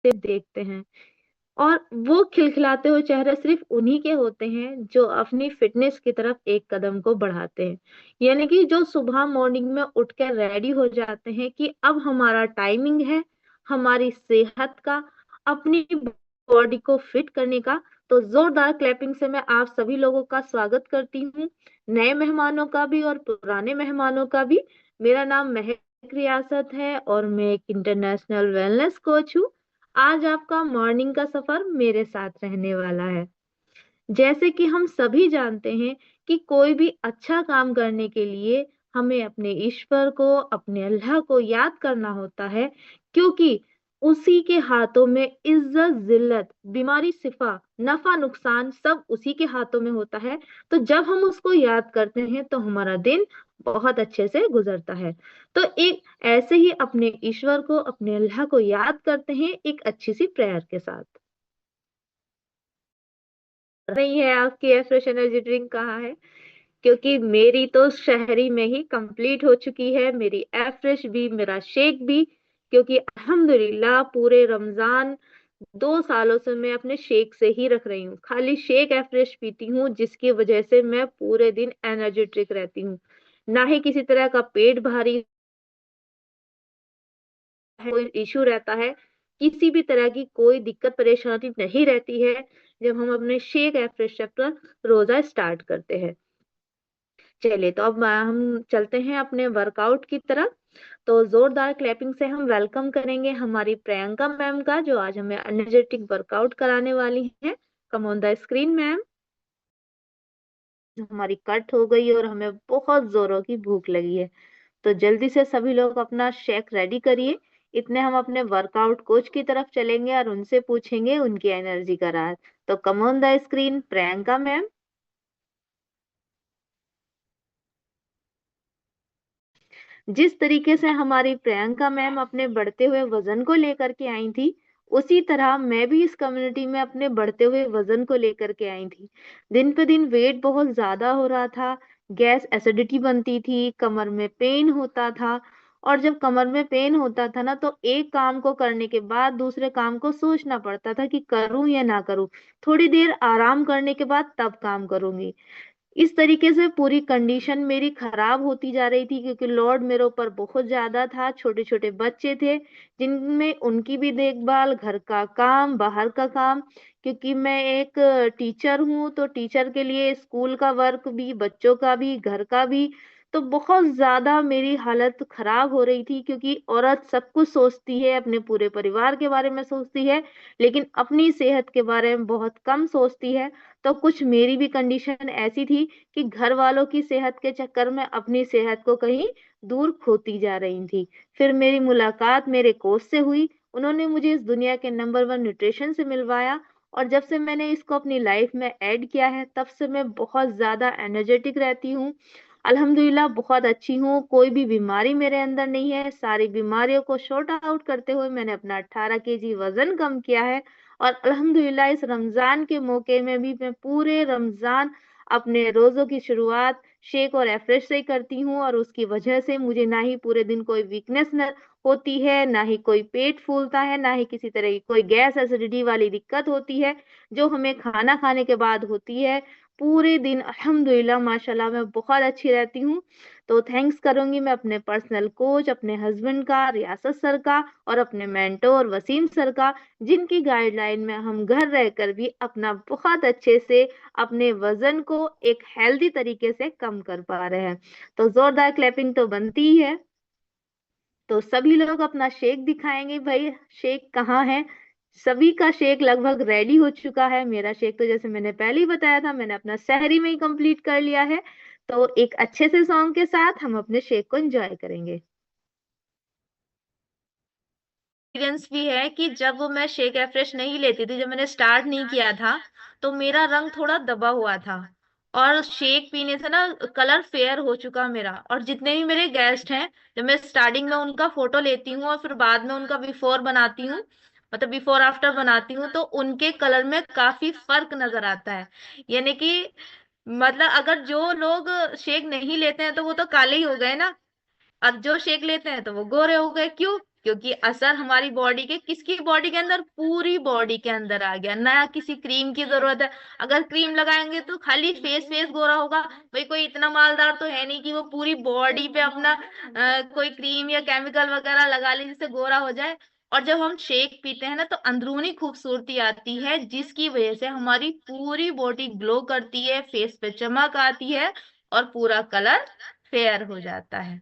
से देखते हैं। और वो खिलखिलाते हुए चेहरे सिर्फ उन्हीं के होते हैं जो अपनी फिटनेस की तरफ एक कदम को बढ़ाते हैं। यानी कि जो सुबह मॉर्निंग में उठकर रेडी हो जाते हैं कि अब हमारा टाइमिंग है हमारी सेहत का, अपनी बॉडी को फिट करने का। तो जोरदार क्लैपिंग से मैं आप सभी लोगों का स्वागत करती हूँ, नए मेहमानों का भी और पुराने मेहमानों का भी। मेरा नाम महक रियासत है और मैं एक इंटरनेशनल वेलनेस कोच हूँ। आज आपका मॉर्निंग का सफर मेरे साथ रहने वाला है। जैसे कि हम सभी जानते हैं कि कोई भी अच्छा काम करने के लिए हमें अपने ईश्वर को, अपने अल्लाह को याद करना होता है, क्योंकि उसी के हाथों में इज्जत, जिल्लत, बीमारी, शिफा, नफा, नुकसान सब उसी के हाथों में होता है। तो जब हम उसको याद करते हैं तो हमारा दिन बहुत अच्छे से गुजरता है। तो एक ऐसे ही अपने ईश्वर को, अपने अल्लाह को याद करते हैं एक अच्छी सी प्रेयर के साथ। नहीं है आपकी एयर फ्रेश एनर्जी ड्रिंक कहाँ है? क्योंकि मेरी तो शहरी में ही कंप्लीट हो चुकी है, मेरी एयर फ्रेश भी, मेरा शेक भी। क्योंकि अल्हम्दुलिल्लाह पूरे रमजान 2 सालों से मैं अपने शेक से ही रख रही हूँ, खाली शेक एयर फ्रेश पीती हूँ, जिसकी वजह से मैं पूरे दिन एनर्जेटिक रहती हूँ। ना ही किसी तरह का पेट भारी कोई इश्यू रहता है, किसी भी तरह की कोई दिक्कत परेशानी नहीं रहती है जब हम अपने शेक एयर फ्रेश पर रोजा स्टार्ट करते हैं। चलिए तो अब हम चलते हैं अपने वर्कआउट की तरफ। तो जोरदार क्लैपिंग से हम वेलकम करेंगे हमारी प्रियंका मैम का, जो आज हमें एनर्जेटिक वर्कआउट कराने वाली हैं। Come on the screen ma'am. हमारी कट हो गई और हमें बहुत जोरों की भूख लगी है, तो जल्दी से सभी लोग अपना शेक रेडी करिए। इतने हम अपने वर्कआउट कोच की तरफ चलेंगे और उनसे पूछेंगे उनकी एनर्जी का राज। तो come on the screen Priyanka ma'am. जिस तरीके से हमारी प्रियंका मैम अपने बढ़ते हुए वजन को लेकर के आई थी, उसी तरह मैं भी इस कम्युनिटी में अपने बढ़ते हुए वजन को लेकर के आई थी। दिन पे दिन वेट बहुत ज्यादा हो रहा था, गैस एसिडिटी बनती थी, कमर में पेन होता था। और जब कमर में पेन होता था ना, तो एक काम को करने के बाद दूसरे काम को सोचना पड़ता था कि करूं या ना करूं, थोड़ी देर आराम करने के बाद तब काम करूंगी। इस तरीके से पूरी कंडीशन मेरी खराब होती जा रही थी, क्योंकि लोड मेरे ऊपर बहुत ज्यादा था। छोटे छोटे बच्चे थे जिनमें उनकी भी देखभाल, घर का काम, बाहर का काम, क्योंकि मैं एक टीचर हूँ, तो टीचर के लिए स्कूल का वर्क भी, बच्चों का भी, घर का भी। तो बहुत ज्यादा मेरी हालत खराब हो रही थी, क्योंकि औरत सब कुछ सोचती है, अपने पूरे परिवार के बारे में सोचती है, लेकिन अपनी सेहत के बारे में बहुत कम सोचती है। तो कुछ मेरी भी कंडीशन ऐसी थी कि घर वालों की सेहत के चक्कर में अपनी सेहत को कहीं दूर खोती जा रही थी। फिर मेरी मुलाकात मेरे कोच से हुई, उन्होंने मुझे इस दुनिया के नंबर 1 न्यूट्रिशन से मिलवाया। और जब से मैंने इसको अपनी लाइफ में ऐड किया है, तब से मैं बहुत ज्यादा एनर्जेटिक रहती हूँ। अल्हम्दुलिल्लाह बहुत अच्छी हूँ, कोई भी बीमारी मेरे अंदर नहीं है। सारी बीमारियों को शॉर्ट आउट करते हुए मैंने अपना 18 केजी वजन कम किया है। और अल्हम्दुलिल्लाह इस रमजान के मौके में भी मैं पूरे रमजान अपने रोजों की शुरुआत शेक और एफ्रेश से ही करती हूँ, और उसकी वजह से मुझे ना ही पूरे दिन कोई वीकनेस न होती है, ना ही कोई पेट फूलता है, ना ही किसी तरह की कोई गैस एसिडिटी वाली दिक्कत होती है जो हमें खाना खाने के बाद होती है। पूरे दिन अल्हम्दुलिल्लाह माशाल्लाह मैं बहुत अच्छी रहती हूँ। तो थैंक्स करूंगी मैं अपने पर्सनल कोच, अपने हस्बैंड का, रियासत सर का, और अपने मेंटोर वसीम सर का, जिनकी गाइडलाइन में हम घर रहकर भी अपना बहुत अच्छे से अपने वजन को एक हेल्दी तरीके से कम कर पा रहे हैं। तो जोरदार क्लैपिंग तो बनती ही है। तो सभी लोग अपना शेक दिखाएंगे भाई, शेक कहाँ है? सभी का शेक लगभग रेडी हो चुका है। मेरा शेक तो जैसे मैंने पहले ही बताया था, मैंने अपना शहरी में ही कंप्लीट कर लिया है। तो एक अच्छे से सॉन्ग के साथ हम अपने शेक को एंजॉय करेंगे। एक्सपीरियंस भी है कि जब वो मैं शेक एफ्रेश नहीं लेती थी, जब मैंने स्टार्ट नहीं किया था, तो मेरा रंग थोड़ा दबा हुआ था, और शेक पीने से ना कलर फेयर हो चुका मेरा। और जितने भी मेरे गेस्ट हैं, जब मैं स्टार्टिंग में उनका फोटो लेती हूँ और फिर बाद में उनका बिफोर बनाती हूँ, मतलब बिफोर आफ्टर बनाती हूँ, तो उनके कलर में काफी फर्क नजर आता है। यानी कि मतलब अगर जो लोग शेक नहीं लेते हैं तो वो तो काले ही हो गए ना, और जो शेक लेते हैं तो वो गोरे हो गए। क्यों? क्योंकि असर हमारी बॉडी के, किसकी बॉडी के अंदर, पूरी बॉडी के अंदर आ गया। ना किसी क्रीम की जरूरत है। अगर क्रीम लगाएंगे तो खाली फेस फेस गोरा होगा, भाई कोई इतना मालदार तो है नहीं कि वो पूरी बॉडी पे अपना कोई क्रीम या केमिकल वगैरह लगा ले जिससे गोरा हो जाए। और जब हम शेक पीते हैं ना तो अंदरूनी खूबसूरती आती है, जिसकी वजह से हमारी पूरी बॉडी ग्लो करती है, फेस पे चमक आती है और पूरा कलर फेयर हो जाता है।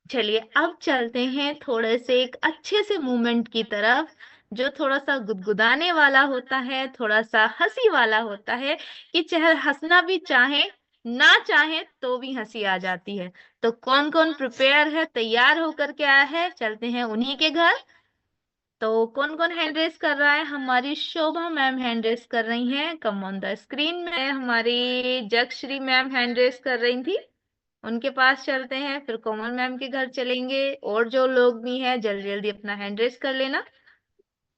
चलिए अब चलते हैं थोड़े से एक अच्छे से मूवमेंट की तरफ, जो थोड़ा सा गुदगुदाने वाला होता है, थोड़ा सा हंसी वाला होता है, कि चाहे हंसना भी चाहे ना चाहे तो भी हंसी आ जाती है। तो कौन कौन प्रिपेयर है, तैयार होकर के आया है, चलते हैं उन्हीं के घर। तो कौन कौन हैंड रेस कर रहा है? हमारी शोभा मैम हैंड रेस कर रही हैं, कम ऑन द स्क्रीन में। हमारी जगश्री मैम हैंड रेस कर रही थी, उनके पास चलते हैं। फिर कोमल मैम के घर चलेंगे, और जो लोग भी हैं जल्दी जल्दी अपना हैंड रेस कर लेना।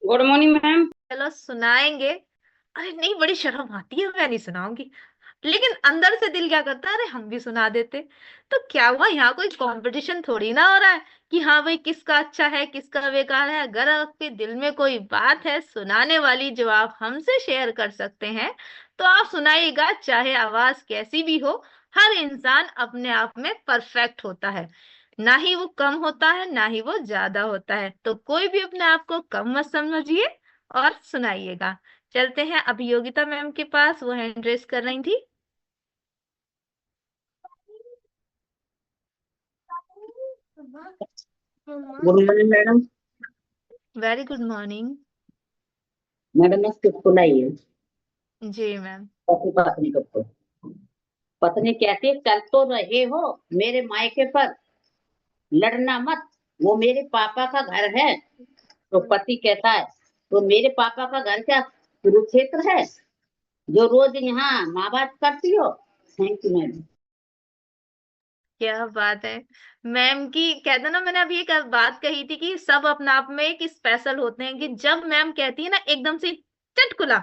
Good morning ma'am. चलो सुनाएंगे। अरे नहीं, बड़ी शर्म आती है, मैं नहीं सुनाऊंगी। लेकिन अंदर से दिल क्या करता है, अरे हम भी सुना देते। तो क्या हुआ, यहाँ कोई कंपटीशन थोड़ी ना हो रहा है कि हाँ भाई किसका अच्छा है किसका बेकार है। अगर आपके दिल में कोई बात है सुनाने वाली जो आप हमसे शेयर कर सकते हैं, तो आप सुनाइएगा, चाहे आवाज कैसी भी हो। हर इंसान अपने आप में परफेक्ट होता है, ना ही वो कम होता है ना ही वो ज्यादा होता है। तो कोई भी अपने आप को कम मत समझिए और सुनाइएगा। चलते हैं अभी योगिता मैम के पास, वो हैंड रेस कर रही थी। Good morning madam. Very good morning. Madam मैं चुटकुला ही है। जी मैम। पति पत्नी को, पत्नी कहती है चल तो रहे हो मेरे मायके पर, लड़ना मत, वो मेरे पापा का घर है। तो पति कहता है तो मेरे पापा का घर क्या कुरुक्षेत्र है जो रोज यहाँ माँ बात करती हो। Thank you madam. क्या बात है मैम की। कहते ना, मैंने अभी एक बात कही थी कि सब अपने आप में एक स्पेशल होते हैं, कि जब मैम कहती है ना एकदम से चटकुला,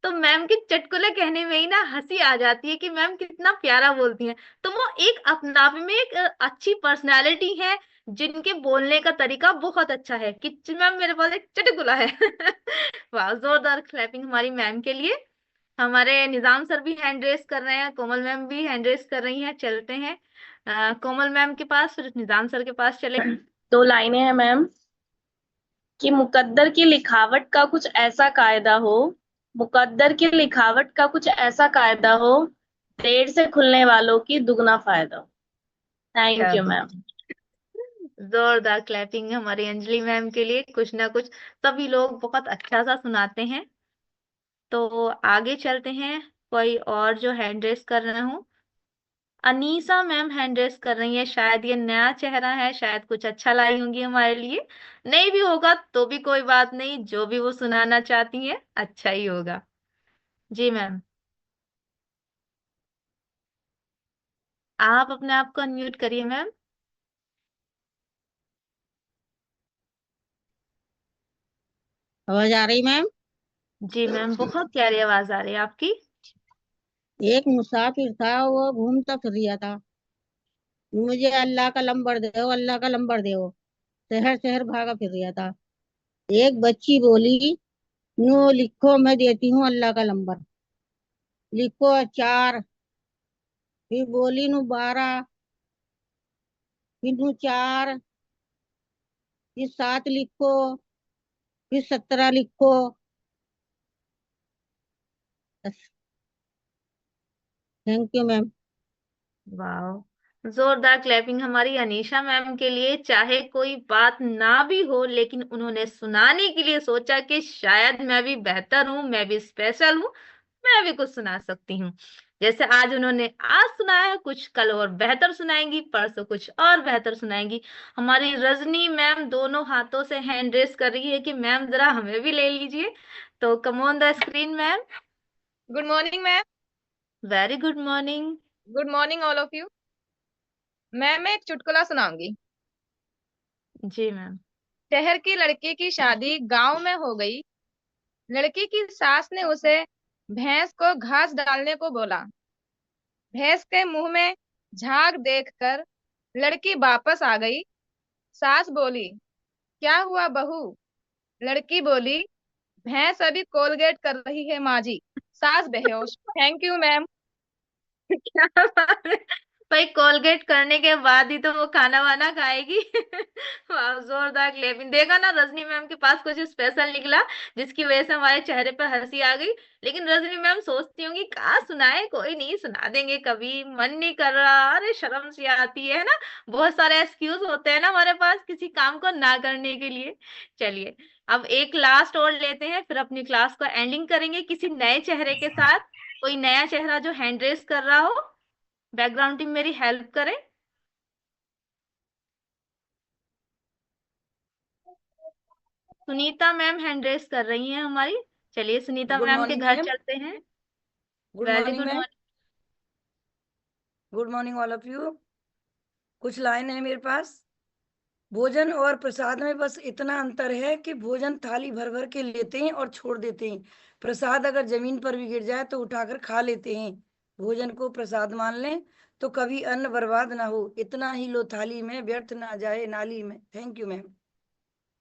तो मैम के चटकुले कहने में ही ना हंसी आ जाती है कि मैम कितना प्यारा बोलती हैं। तो वो एक अपने आप में एक अच्छी पर्सनालिटी है, जिनके बोलने का तरीका बहुत अच्छा है कि मैम मेरे पास एक चटकुला है। वाह, जोरदार क्लैपिंग हमारी मैम के लिए। हमारे निजाम सर भी हैंड रेस कर रहे हैं, कोमल मैम भी हैंड रेस कर रही हैं। चलते हैं कोमल मैम के पास, फिर निजाम सर के पास चले। दो लाइनें हैं मैम, कि मुकद्दर की लिखावट का कुछ ऐसा कायदा हो, मुकद्दर की लिखावट का कुछ ऐसा कायदा हो, देर से खुलने वालों की दुगना फायदा हो। थैंक क्या यू बात। मैम। जोरदार क्लैपिंग हमारी अंजलि मैम के लिए। कुछ ना कुछ सभी लोग बहुत अच्छा सा सुनाते हैं। तो आगे चलते हैं, कोई और जो हैंड रेस कर रहे हो। अनीसा मैम हैंड रेस कर रही है, शायद ये नया चेहरा है, शायद कुछ अच्छा लाई होंगी हमारे लिए। नहीं भी होगा तो भी कोई बात नहीं, जो भी वो सुनाना चाहती है अच्छा ही होगा। जी मैम, आप अपने आप को अनम्यूट करिए मैम। आवाज आ रही मैम? जी मैम, बहुत प्यारी आवाज आ रही है आपकी। एक मुसाफिर था, वो घूमता फिर रहा था। मुझे अल्लाह का लंबर दो, अल्लाह का लंबर दो। शहर शहर भागा फिर रहा था। एक बच्ची बोली, नो लिखो, मैं देती हूँ अल्लाह का लंबर। लिखो 4। फिर बोली, नो 12। फिर नो 4। फिर 7 लिखो। फिर 17 लिखो। Thank you ma'am. वाह, जोरदार क्लैपिंग हमारी अनीशा मैम के लिए। चाहे कोई बात ना भी हो, लेकिन उन्होंने सुनाने के लिए सोचा कि शायद मैं भी बेहतर हूँ, मैं भी स्पेशल हूँ, मैं भी कुछ सुना सकती हूँ। जैसे आज उन्होंने आज सुनाया, कुछ कल और बेहतर सुनाएंगी, परसों कुछ और बेहतर सुनाएंगी। हमारी रजनी मैम दोनों हाथों से हैंड रेस कर रही है कि मैम जरा हमें भी ले लीजिए। तो come on the screen ma'am. Good morning ma'am. Very good morning. Good morning all of you. मैं एक चुटकुला सुनाऊंगी। जी मैम। शहर की लड़की की शादी गांव में हो गई। लड़की की सास ने उसे भैंस को घास डालने को बोला। भैंस के मुंह में झाग देखकर लड़की वापस आ गई। सास बोली, क्या हुआ बहू? लड़की बोली, भैंस अभी कोलगेट कर रही है माँ जी। सास बेहोश। Thank you ma'am. क्या बात है। भाई कोलगेट करने के बाद ही तो वो खाना वाना खाएगी। वाह, जोरदार क्लेपिंग। देखा ना, रजनी मैम के पास कुछ स्पेशल निकला जिसकी वजह से हमारे चेहरे पर हंसी आ गई। लेकिन रजनी मैम सोचती होंगी कहाँ सुनाए, कोई नहीं, सुना देंगे, कभी मन नहीं कर रहा, अरे शर्म सी आती है ना। बहुत सारे एक्सक्यूज होते हैं ना हमारे पास किसी काम को ना करने के लिए। चलिए, अब एक लास्ट और लेते हैं, फिर अपनी क्लास को एंडिंग करेंगे किसी नए चेहरे के साथ। कोई नया चेहरा जो हैंड रेस कर रहा हो, बैकग्राउंड टीम मेरी हेल्प करे। सुनीता मैम हैंड रेस कर रही हैं हमारी। चलिए सुनीता गुड मैम के मॉर्निंग घर मैम। चलते हैं। Good very morning good ma'am. Morning. Good morning all of you. कुछ लाइन है मेरे पास। भोजन और प्रसाद में बस इतना अंतर है कि भोजन थाली भर भर के लेते हैं और छोड़ देते हैं। प्रसाद अगर जमीन पर भी गिर जाए तो उठाकर खा लेते हैं। भोजन को प्रसाद मान लें तो कभी अन्न बर्बाद ना हो। इतना ही लो थाली में, व्यर्थ ना जाए नाली में। Thank you ma'am.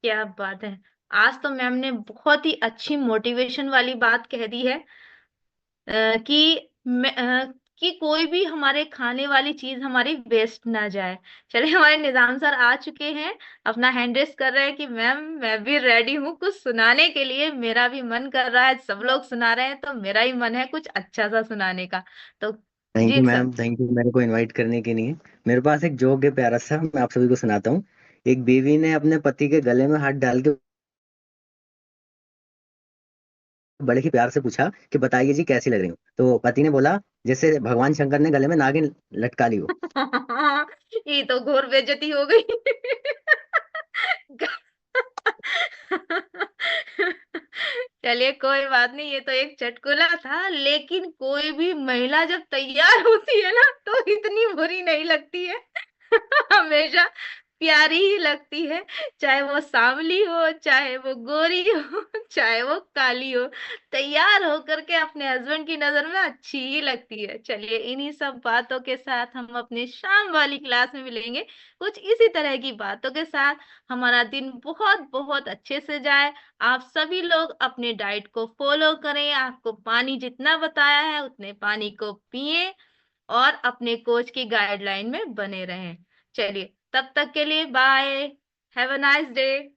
क्या बात है। आज तो मैम ने बहुत ही अच्छी मोटिवेशन वाली बात कह दी है। कि कोई भी हमारे खाने वाली चीज हमारी वेस्ट ना जाए। चलिए, हमारे निजाम सर आ चुके हैं, अपना हैंड रेस कर रहे हैं कि मैम मैं भी रेडी हूँ कुछ सुनाने के लिए, मेरा भी मन कर रहा है, सब लोग सुना रहे हैं तो मेरा ही मन है कुछ अच्छा सा सुनाने का। तो थैंक यू जी सर। मैम, थैंक यू मेरे को इनवाइट करने के लिए। मेरे पास एक जोक है प्यारा सा, मैं आप सभी को सुनाता हूँ। एक बीवी ने अपने पति के गले में हाथ डाल के बड़े ही प्यार से पूछा कि बताइए जी कैसी लग रही हूँ। तो पति ने बोला जैसे भगवान शंकर ने गले में नागिन लटका ली हो। ये तो घोर बेइज्जती हो गई। चलिए कोई बात नहीं, ये तो एक चटकुला था, लेकिन कोई भी महिला जब तैयार होती है ना तो इतनी बुरी नहीं लगती है। हमेशा प्यारी ही लगती है। चाहे वो सांवली हो, चाहे वो गोरी हो, चाहे वो काली हो, तैयार होकर के अपने हस्बैंड की नजर में अच्छी ही लगती है। चलिए, इन्हीं सब बातों के साथ हम अपने शाम वाली क्लास में मिलेंगे कुछ इसी तरह की बातों के साथ। हमारा दिन बहुत बहुत अच्छे से जाए। आप सभी लोग अपने डाइट को फॉलो करें, आपको पानी जितना बताया है उतने पानी को पिए और अपने कोच की गाइडलाइन में बने रहें। चलिए, तब तक के लिए bye. Have a nice day.